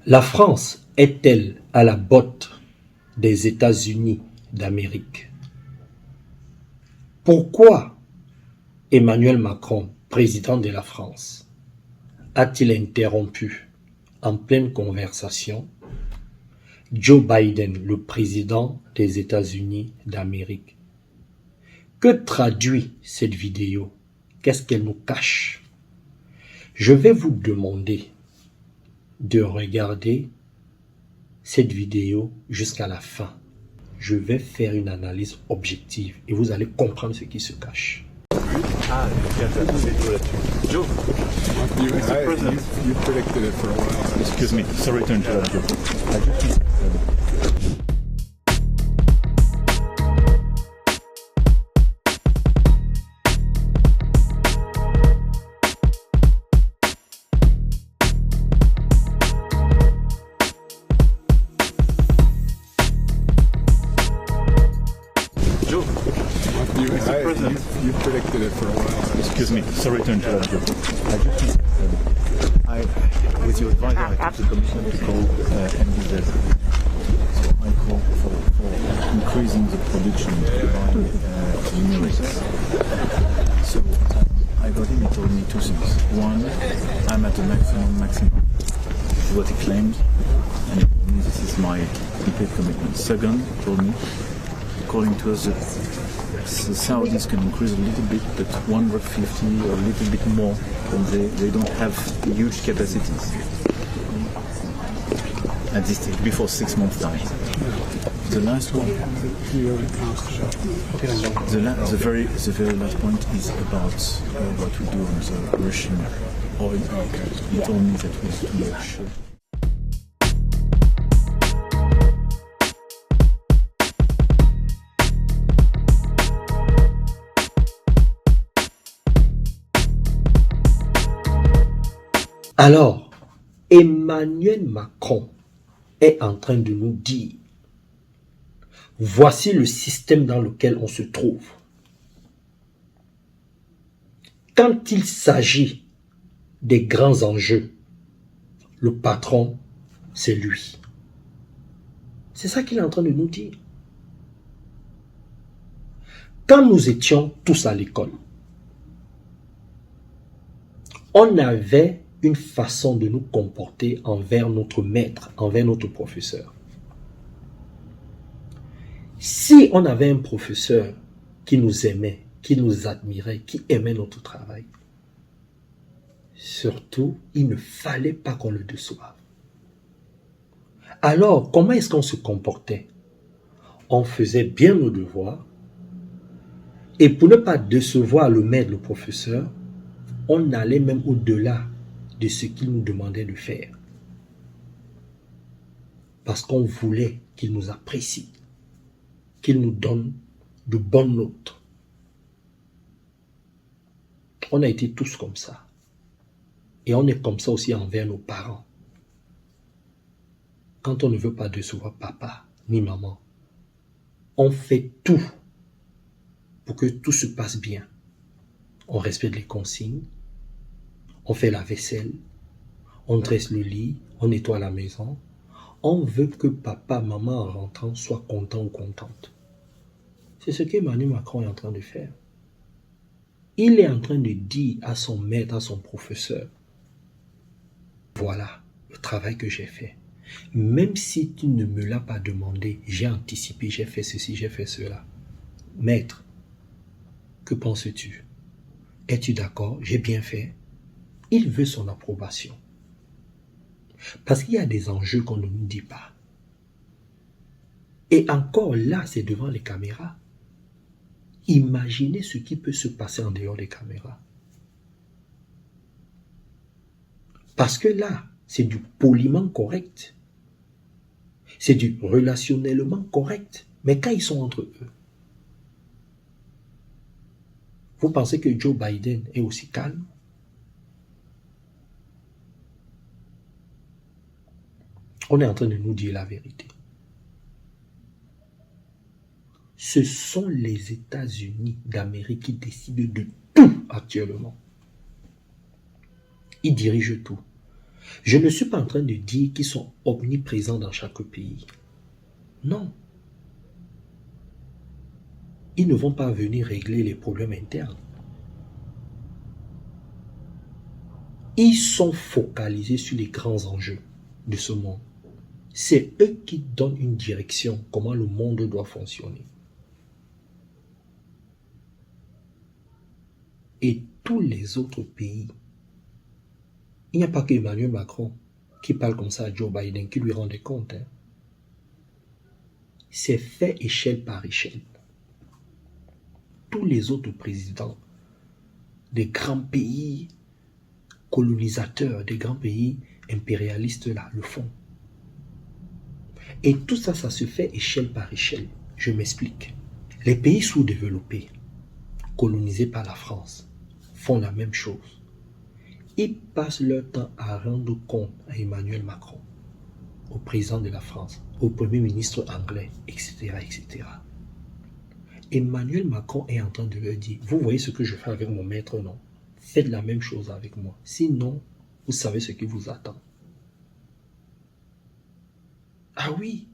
La France est-elle à la botte des États-Unis d'Amérique? Pourquoi Emmanuel Macron, président de la France, a-t-il interrompu en pleine conversation Joe Biden, le président des États-Unis d'Amérique? Que traduit cette vidéo? Qu'est-ce qu'elle nous cache? Je vais vous demander de regarder cette vidéo jusqu'à la fin. Je vais faire une analyse objective et vous allez comprendre ce qui se cache. Ah, Joe, You've predicted it for a while. excuse me, sorry to interrupt you. Joe, You've predicted it for a while. excuse me, sorry to interrupt you. With your advisor, I took the commission to call NBZ. So I call for increasing the production by units. So I got him, he told me two things. One, I'm at the maximum. What he claimed, and he told me this is my complete commitment. Second, he told me, according to us, the Saudis can increase a little bit, but 150 or a little bit more, and they don't have huge capacities at this stage, before 6 months' time. The last one, the very last point is about what we do on the Russian oil. He told me that was too much. Alors, Emmanuel Macron est en train de nous dire, voici le système dans lequel on se trouve. Quand il s'agit des grands enjeux, le patron, c'est lui. C'est ça qu'il est en train de nous dire. Quand nous étions tous à l'école, on avait une façon de nous comporter envers notre maître, envers notre professeur. Si on avait un professeur qui nous aimait, qui nous admirait, qui aimait notre travail, surtout, il ne fallait pas qu'on le déçoive. Alors, comment est-ce qu'on se comportait? On faisait bien nos devoirs, et pour ne pas décevoir le maître, le professeur, on allait même au-delà de ce qu'il nous demandait de faire. Parce qu'on voulait qu'il nous apprécie, qu'il nous donne de bonnes notes. On a été tous comme ça. Et on est comme ça aussi envers nos parents. Quand on ne veut pas décevoir papa ni maman, on fait tout pour que tout se passe bien. On respecte les consignes, on fait la vaisselle, on dresse le lit, on nettoie la maison. On veut que papa, maman en rentrant soient contents ou contentes. C'est ce qu'Emmanuel Macron est en train de faire. Il est en train de dire à son maître, à son professeur, voilà le travail que j'ai fait. Même si tu ne me l'as pas demandé, j'ai anticipé, j'ai fait ceci, j'ai fait cela. Maître, que penses-tu? Es-tu d'accord? J'ai bien fait. Il veut son approbation. Parce qu'il y a des enjeux qu'on ne nous dit pas. Et encore là, c'est devant les caméras. Imaginez ce qui peut se passer en dehors des caméras. Parce que là, c'est du poliment correct. C'est du relationnellement correct. Mais quand ils sont entre eux, vous pensez que Joe Biden est aussi calme? On est en train de nous dire la vérité. Ce sont les États-Unis d'Amérique qui décident de tout actuellement. Ils dirigent tout. Je ne suis pas en train de dire qu'ils sont omniprésents dans chaque pays. Non. Ils ne vont pas venir régler les problèmes internes. Ils sont focalisés sur les grands enjeux de ce monde. C'est eux qui donnent une direction, comment le monde doit fonctionner. Et tous les autres pays, il n'y a pas qu'Emmanuel Macron qui parle comme ça à Joe Biden, qui lui rend des comptes. C'est fait échelle par échelle. Tous les autres présidents des grands pays colonisateurs, des grands pays impérialistes là, le font. Et tout ça, ça se fait échelle par échelle. Je m'explique. Les pays sous-développés, colonisés par la France, font la même chose. Ils passent leur temps à rendre compte à Emmanuel Macron, au président de la France, au premier ministre anglais, etc., etc. Emmanuel Macron est en train de leur dire, vous voyez ce que je fais avec mon maître, non? Faites la même chose avec moi. Sinon, vous savez ce qui vous attend. Ah oui,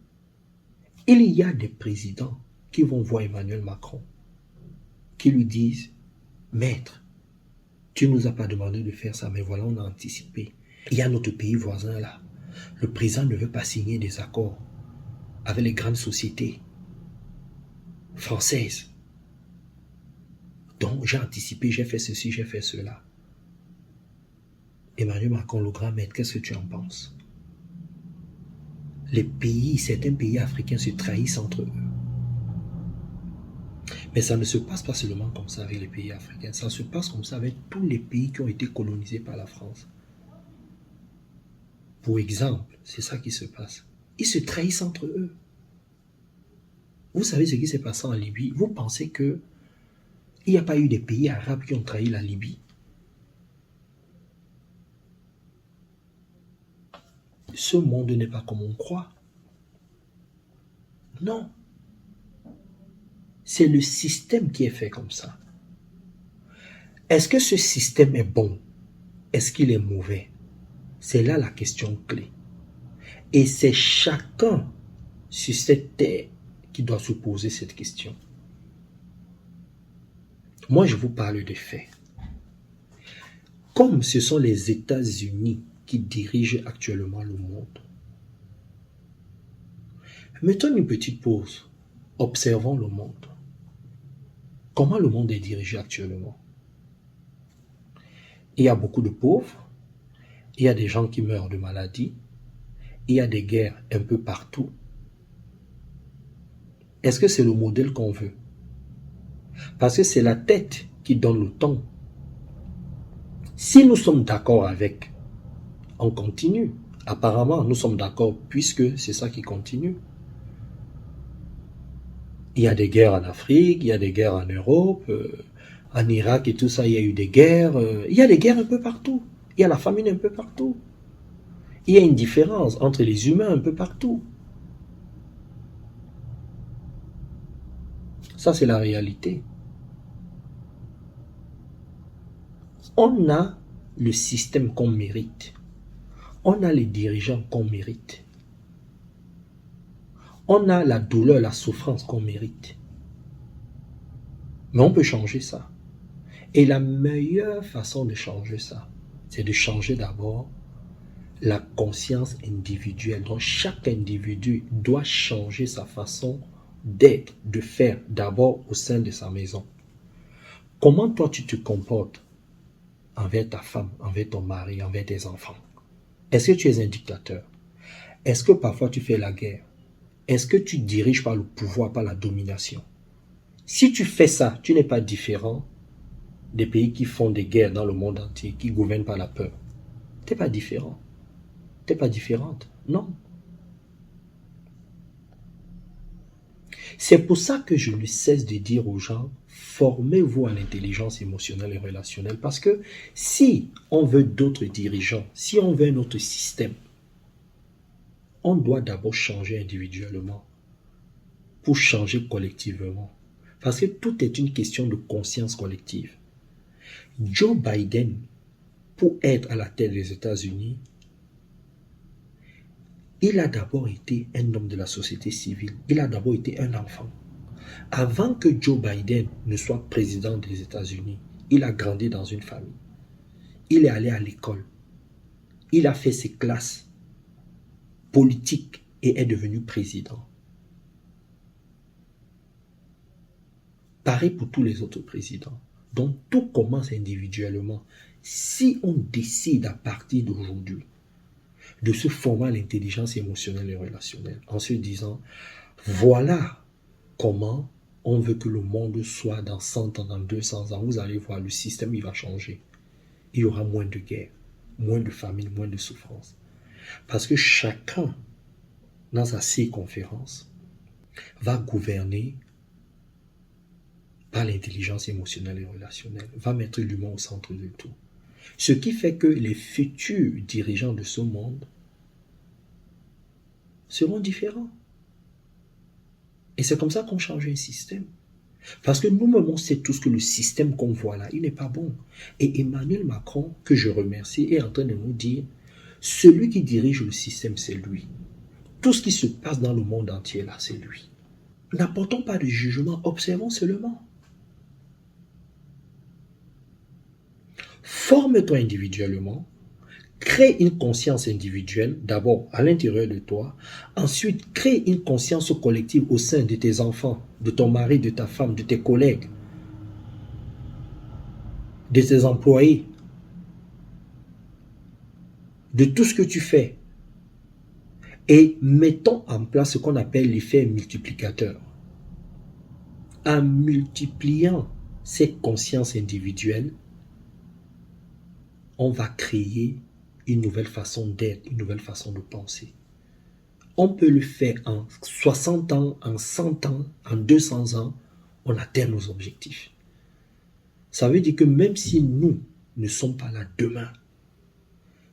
il y a des présidents qui vont voir Emmanuel Macron, qui lui disent, maître, tu ne nous as pas demandé de faire ça, mais voilà, on a anticipé. Il y a notre pays voisin là. Le président ne veut pas signer des accords avec les grandes sociétés françaises. Donc, j'ai anticipé, j'ai fait ceci, j'ai fait cela. Emmanuel Macron, le grand maître, qu'est-ce que tu en penses? Les pays, certains pays africains se trahissent entre eux. Mais ça ne se passe pas seulement comme ça avec les pays africains, ça se passe comme ça avec tous les pays qui ont été colonisés par la France. Pour exemple, c'est ça qui se passe. Ils se trahissent entre eux. Vous savez ce qui s'est passé en Libye? Vous pensez que il n'y a pas eu des pays arabes qui ont trahi la Libye? Ce monde n'est pas comme on croit. Non. C'est le système qui est fait comme ça. Est-ce que ce système est bon? Est-ce qu'il est mauvais? C'est là la question clé. Et c'est chacun sur cette terre qui doit se poser cette question. Moi, je vous parle de faits. Comme ce sont les États-Unis qui dirigent actuellement le monde, mettons une petite pause. Observons le monde. Comment le monde est dirigé actuellement? Il y a beaucoup de pauvres, il y a des gens qui meurent de maladie, il y a des guerres un peu partout. Est-ce que c'est le modèle qu'on veut? Parce que c'est la tête qui donne le ton. Si nous sommes d'accord avec, on continue. Apparemment, nous sommes d'accord puisque c'est ça qui continue. Il y a des guerres en Afrique, il y a des guerres en Europe, en Irak et tout ça, il y a eu des guerres. Il y a des guerres un peu partout. Il y a la famine un peu partout. Il y a une différence entre les humains un peu partout. Ça, c'est la réalité. On a le système qu'on mérite. On a les dirigeants qu'on mérite. On a la douleur, la souffrance qu'on mérite. Mais on peut changer ça. Et la meilleure façon de changer ça, c'est de changer d'abord la conscience individuelle. Donc chaque individu doit changer sa façon d'être, de faire d'abord au sein de sa maison. Comment toi tu te comportes envers ta femme, envers ton mari, envers tes enfants? Est-ce que tu es un dictateur? Est-ce que parfois tu fais la guerre? Est-ce que tu diriges par le pouvoir, par la domination? Si tu fais ça, tu n'es pas différent des pays qui font des guerres dans le monde entier, qui gouvernent par la peur. Tu n'es pas différent. Tu n'es pas différente. Non. C'est pour ça que je ne cesse de dire aux gens, formez-vous à l'intelligence émotionnelle et relationnelle. Parce que si on veut d'autres dirigeants, si on veut un autre système, on doit d'abord changer individuellement pour changer collectivement. Parce que tout est une question de conscience collective. Joe Biden, pour être à la tête des États-Unis, il a d'abord été un homme de la société civile. Il a d'abord été un enfant. Avant que Joe Biden ne soit président des États-Unis, il a grandi dans une famille. Il est allé à l'école. Il a fait ses classes politiques et est devenu président. Pareil pour tous les autres présidents. Donc tout commence individuellement. Si on décide à partir d'aujourd'hui de se former à l'intelligence émotionnelle et relationnelle en se disant voilà comment on veut que le monde soit dans 100 ans, dans 200 ans, vous allez voir, le système il va changer. Il y aura moins de guerre, moins de famine, moins de souffrance. Parce que chacun, dans sa circonférence, va gouverner par l'intelligence émotionnelle et relationnelle, va mettre l'humain au centre de tout. Ce qui fait que les futurs dirigeants de ce monde seront différents. Et c'est comme ça qu'on change un système. Parce que nous-mêmes, on sait tous que le système qu'on voit là, il n'est pas bon. Et Emmanuel Macron, que je remercie, est en train de nous dire, celui qui dirige le système, c'est lui. Tout ce qui se passe dans le monde entier là, c'est lui. N'apportons pas de jugement, observons seulement. Forme-toi individuellement, crée une conscience individuelle, d'abord à l'intérieur de toi, ensuite crée une conscience collective au sein de tes enfants, de ton mari, de ta femme, de tes collègues, de tes employés, de tout ce que tu fais. Et mettons en place ce qu'on appelle l'effet multiplicateur. En multipliant ces consciences individuelles, on va créer une nouvelle façon d'être, une nouvelle façon de penser. On peut le faire en 60 ans, en 100 ans, en 200 ans, on atteint nos objectifs. Ça veut dire que même si nous ne sommes pas là demain,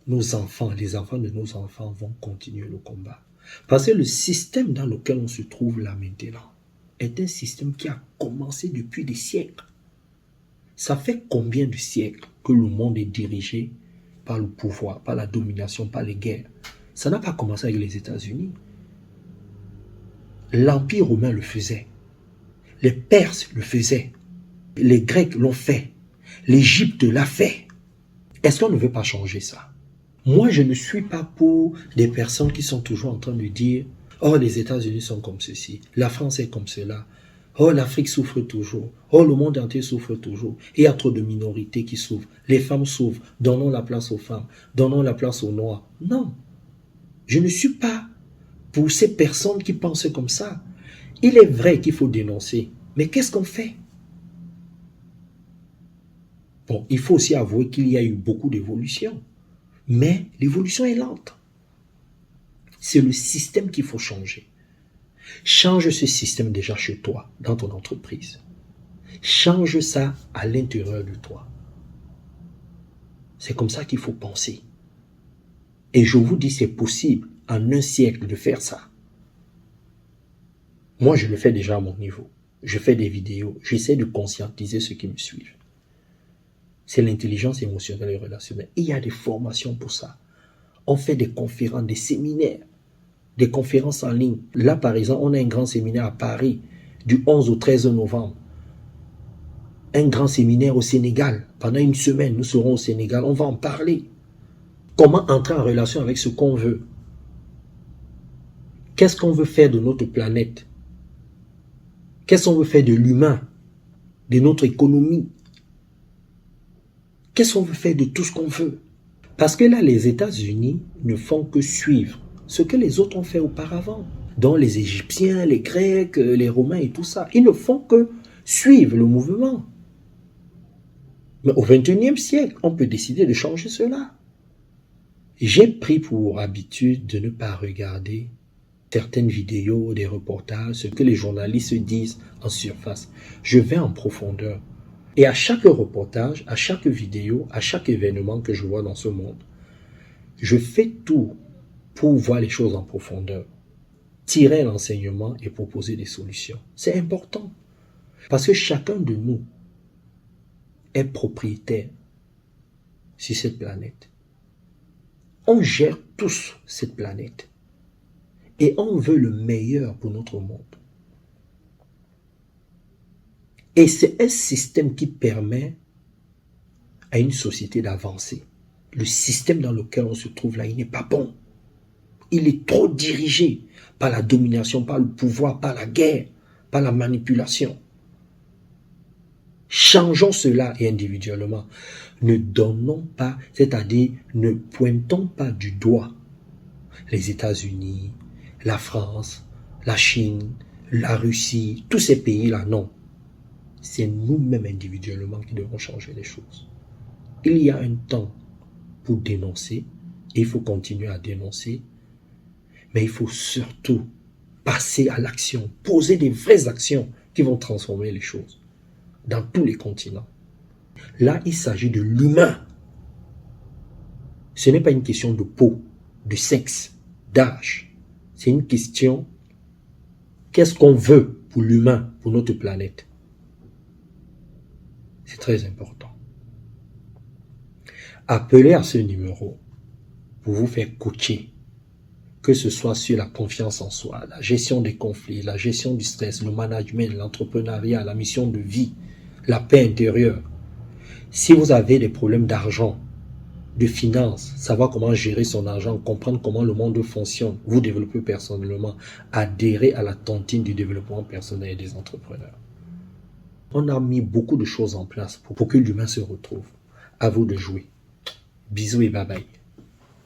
nos enfants, les enfants de nos enfants vont continuer le combat. Parce que le système dans lequel on se trouve là maintenant est un système qui a commencé depuis des siècles. Ça fait combien de siècles que le monde est dirigé par le pouvoir, par la domination, par les guerres? Ça n'a pas commencé avec les États-Unis. L'Empire romain le faisait. Les Perses le faisaient. Les Grecs l'ont fait. L'Égypte l'a fait. Est-ce qu'on ne veut pas changer ça? Moi, je ne suis pas pour des personnes qui sont toujours en train de dire « Oh, les États-Unis sont comme ceci. La France est comme cela. Oh, l'Afrique souffre toujours. Oh, le monde entier souffre toujours. Il y a trop de minorités qui souffrent. Les femmes souffrent. Donnons la place aux femmes. Donnons la place aux Noirs. » Non. Je ne suis pas pour ces personnes qui pensent comme ça. Il est vrai qu'il faut dénoncer. Mais qu'est-ce qu'on fait? Bon, il faut aussi avouer qu'il y a eu beaucoup d'évolution. Mais l'évolution est lente. C'est le système qu'il faut changer. Change ce système déjà chez toi, dans ton entreprise. Change ça à l'intérieur de toi. C'est comme ça qu'il faut penser. Et je vous dis, c'est possible en un siècle de faire ça. Moi, je le fais déjà à mon niveau. Je fais des vidéos. J'essaie de conscientiser ceux qui me suivent. C'est l'intelligence émotionnelle et relationnelle. Il y a des formations pour ça. On fait des conférences, des séminaires, des conférences en ligne. Là, par exemple, on a un grand séminaire à Paris du 11 au 13 novembre. Un grand séminaire au Sénégal. Pendant une semaine, nous serons au Sénégal. On va en parler. Comment entrer en relation avec ce qu'on veut? Qu'est-ce qu'on veut faire de notre planète? Qu'est-ce qu'on veut faire de l'humain? De notre économie? Qu'est-ce qu'on veut faire de tout ce qu'on veut? Parce que là, les États-Unis ne font que suivre ce que les autres ont fait auparavant. Dont les Égyptiens, les Grecs, les Romains et tout ça. Ils ne font que suivre le mouvement. Mais au XXIe siècle, on peut décider de changer cela. J'ai pris pour habitude de ne pas regarder certaines vidéos, des reportages, ce que les journalistes disent en surface. Je vais en profondeur. Et à chaque reportage, à chaque vidéo, à chaque événement que je vois dans ce monde, je fais tout pour voir les choses en profondeur, tirer l'enseignement et proposer des solutions. C'est important. Parce que chacun de nous est propriétaire sur cette planète. On gère tous cette planète. Et on veut le meilleur pour notre monde. Et c'est un système qui permet à une société d'avancer. Le système dans lequel on se trouve là, il n'est pas bon. Il est trop dirigé par la domination, par le pouvoir, par la guerre, par la manipulation. Changeons cela et individuellement. Ne donnons pas, c'est-à-dire ne pointons pas du doigt les États-Unis, la France, la Chine, la Russie, tous ces pays-là, non. C'est nous-mêmes individuellement qui devons changer les choses. Il y a un temps pour dénoncer, et il faut continuer à dénoncer, mais il faut surtout passer à l'action, poser des vraies actions qui vont transformer les choses dans tous les continents. Là, il s'agit de l'humain. Ce n'est pas une question de peau, de sexe, d'âge. C'est une question, qu'est-ce qu'on veut pour l'humain, pour notre planète? C'est très important. Appelez à ce numéro pour vous faire coacher, que ce soit sur la confiance en soi, la gestion des conflits, la gestion du stress, le management, l'entrepreneuriat, la mission de vie, la paix intérieure. Si vous avez des problèmes d'argent, de finances, savoir comment gérer son argent, comprendre comment le monde fonctionne, vous développer personnellement, adhérer à la tontine du développement personnel et des entrepreneurs. On a mis beaucoup de choses en place pour que l'humain se retrouve. À vous de jouer. Bisous et bye bye.